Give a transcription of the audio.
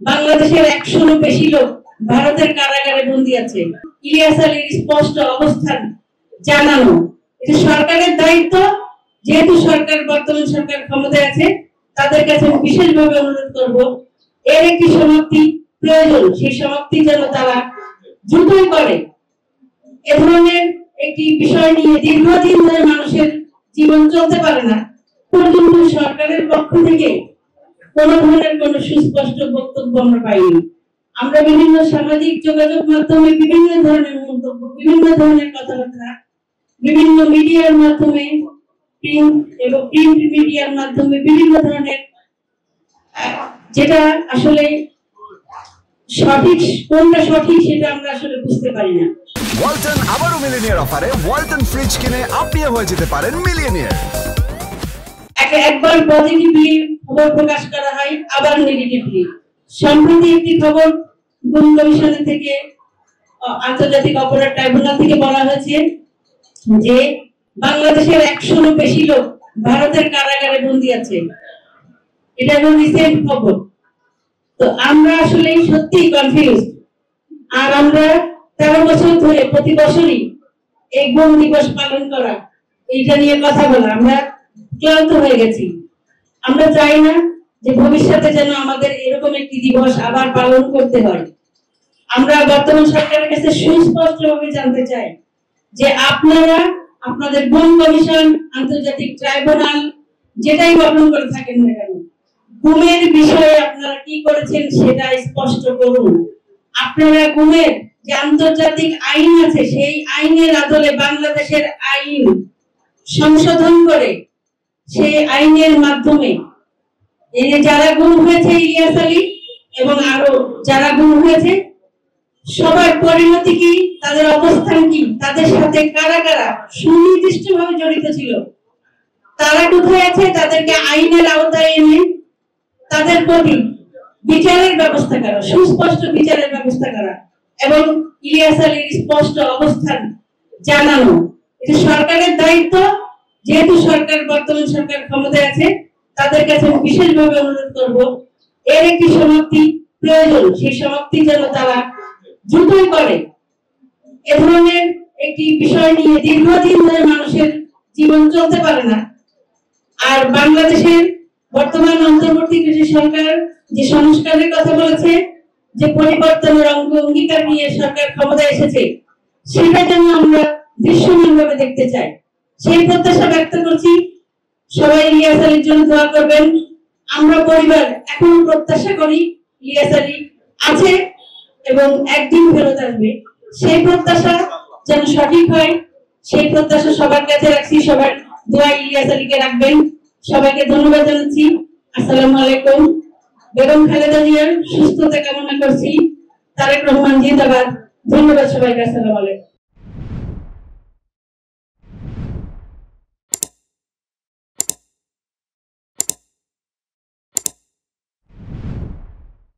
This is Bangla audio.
বাংলাদেশের 100-ও বেশি লোক ভারতের কারাগারে বন্দী আছে। ইলিয়াস আলীর স্পষ্ট অবস্থান জানানো, এটা সরকারের দায়িত্ব। যেহেতু বর্তমান সরকার ক্ষমতায় আছে, তাদের কাছে বিশেষভাবে অনুরোধ করব, এর একটি সমাপ্তি প্রয়োজন। সেই সমাপ্তি যেন তারা দ্রুতই করে। এ ধরনের একটি বিষয় নিয়ে দীর্ঘদিন ধরে মানুষের জীবন চলতে পারে না, পর্যন্ত সরকারের পক্ষ থেকে কোন ধরনের কোন সুস্পষ্ট বক্তব্য আমরা পাইনি। আমরা বিভিন্ন সামাজিক যোগাযোগ মাধ্যমে বিভিন্ন ধরনের মন্তব্য, বিভিন্ন ধরনের কথাবার্তা, বিভিন্ন মিডিয়ার মাধ্যমে, প্রিন্ট মিডিয়ার মাধ্যমে বিভিন্ন ধরনের, যেটা আসলে সঠিক, কোনটা সঠিক সেটা আমরা আসলে বুঝতে পারি না। ওয়ালটন আবারও মিলিয়নিয়ার অফারে ওয়ালটন ফ্রিজ কিনে আপনিও হয়ে যেতে পারেন মিলিয়নিয়ার। একবার পজিটিভলি খবর প্রকাশ করা হয়, আবার নেগেটিভলি। সম্প্রতি একটি খবর গুম কমিশনের থেকে, আন্তর্জাতিক অপরাধ ট্রাইব্যুনাল থেকে বলা হয়েছে যে বাংলাদেশের 100-ও বেশি লোক ভারতের কারাগারে বন্দী আছে। এটা হলো রিসেন্ট খবর। তো আমরা আসলে সত্যি কনফিউজ। আর আমরা 13 বছর ধরে প্রতি বছরই এই গুম দিবস পালন করা, এইটা নিয়ে কথা বলা, আমরা ক্লান্ত হয়ে গেছি। আমরা চাই না যে ভবিষ্যতে যেন আমাদের এরকম একটি দিবস আবার পালন করতে হয়। আমরা বর্তমান সরকারের কাছে সুস্পষ্টভাবে জানতে চাই যে আপনারা আপনাদের গুম কমিশন, আন্তর্জাতিক ট্রাইব্যুনাল, যেটাই গঠন করে থাকেন না কেন, গুমের বিষয়ে আপনারা কি করেছেন সেটা স্পষ্ট করুন। আপনারা গুমের যে আন্তর্জাতিক আইন আছে, সেই আইনের আদলে বাংলাদেশের আইন সংশোধন করে সেই আইনের মাধ্যমে যারা গুম হয়েছে, ইলিয়াস আলী এবং আরো যারা গুম হয়েছে, সবার পরিণতি কি, তাদের অবস্থান কি, তাদের সাথে কারা কারা সুনির্দিষ্টভাবে জড়িত ছিল, তারা কোথায় আছে, তাদেরকে আইনের আওতায় এনে তাদের প্রতি বিচারের ব্যবস্থা করা, সুস্পষ্ট বিচারের ব্যবস্থা করা এবং ইলিয়াস আলীর স্পষ্ট অবস্থান জানানো, এটা সরকারের দায়িত্ব। যেহেতু বর্তমান সরকার ক্ষমতায় আছে, তাদের কাছে বিশেষভাবে অনুরোধ করব, এর একটি সমাপ্তি প্রয়োজন। সেই সমাপ্তি যেন তারা দ্রুতই করে। এ ধরনের একটি বিষয় নিয়ে দীর্ঘদিন ধরে মানুষের জীবন চলতে পারে না। আর বাংলাদেশের বর্তমান অন্তর্বর্তীকালীন সরকার যে সংস্কারের কথা বলেছে, যে পরিবর্তনের অঙ্গীকার নিয়ে সরকার ক্ষমতায় এসেছে, সেটা যেন আমরা দৃশ্যমানভাবে দেখতে চাই, সেই প্রত্যাশা ব্যক্ত করছি। সবাই ইলিয়াস আলীর জন্য দোয়া করবেন। আমরা পরিবার এখনো প্রত্যাশা করি ইলিয়াস আলী আছে এবং একদিন ফেরত আসবে। সেই প্রত্যাশা যেন সঠিক হয়, সেই প্রত্যাশা সবার কাছে রাখছি। সবার দোয়া ইলিয়াস আলীকে রাখবেন। সবাইকে ধন্যবাদ জানাচ্ছি। আসসালামু আলাইকুম। বেগম খালেদা জিয়ার সুস্থতা কামনা করছি। তারেক রহমান জিন্দাবাদ। ধন্যবাদ সবাইকে। আসসালামু আলাইকুম।